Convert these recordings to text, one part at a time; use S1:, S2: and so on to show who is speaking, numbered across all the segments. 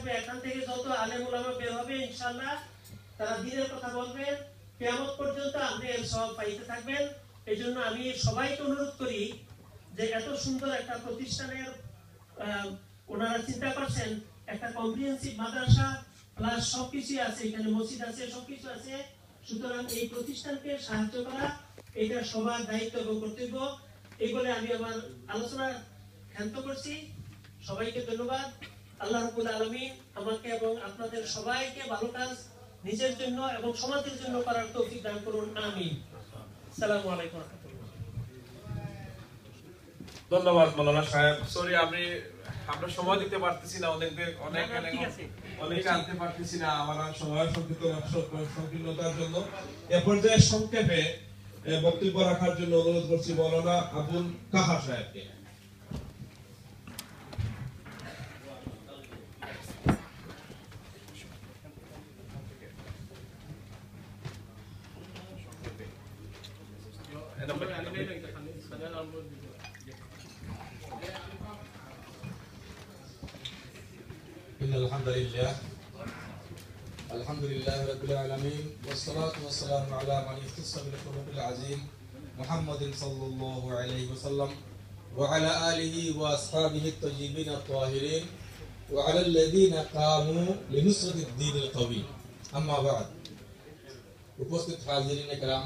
S1: থাকবে, এখান থেকে যত আলেম ওলামা বের হবে ইনশাআল্লাহ তারা দ্বীনের কথা বলবেন, কিয়ামত পর্যন্ত আপনি এর সব পাইতে থাকবেন। এই জন্য আমি সবাইকে অনুরোধ করি যে এত সুন্দর একটা প্রতিষ্ঠানের ওনারা চিন্তা করছেন, একটা কম্প্রিহেন্সিভ মাদ্রাসা প্লাস সবকিছু আছে, এখানে মসজিদ আছে, সবকিছু আছে। সুতরাং এই প্রতিষ্ঠানকে সাহায্য করা এটা সবার দায়িত্ব এবং কর্তব্য। এই বলে আমি আমার আলোচনা ক্ষান্ত করছি। সবাইকে ধন্যবাদ। আল্লাহ রাব্বুল আলামিন আমাকে এবং আপনাদের সবাইকে ভালো কাজ নিজের জন্য এবং সমাজের জন্য করার তৌফিক দান করুন, আমিন। আসসালামু আলাইকুম।
S2: ধন্যবাদ মাওলানা সাহেব। সরি আমরা সময় দিতে পারতেছি না, অনেকে আনতে পারতেছি না, আমরা সময় সংকীর্ণতার জন্য। এ পর্যায়ে সংক্ষেপে বক্তব্য রাখার জন্য অনুরোধ করছি মাওলানা আবুল কাহা সাহেবকে।
S3: إن الحمد لله رب العالمين والصلاة والسلام على من اختص بالخلق العظيم محمد صلى الله عليه وسلم وعلى آله وأصحابه الطيبين الطاهرين وعلى الذين قاموا لنصرة الدين القوي أما بعد উপস্থিত হাজিরিন کرام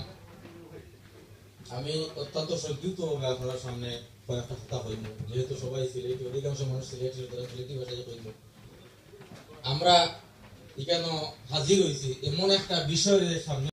S3: আমি অত্যন্ত সংক্ষিপ্তভাবে আপনাদের সামনে কয়েকটা কথা বলব, যেহেতু সবাই সিলেটি, অধিকাংশ মানুষ সিলেটের দ্বারা সিলেটি ভাষায় বলব। আমরা এখানে হাজির হয়েছি এমন একটা বিষয়ের সামনে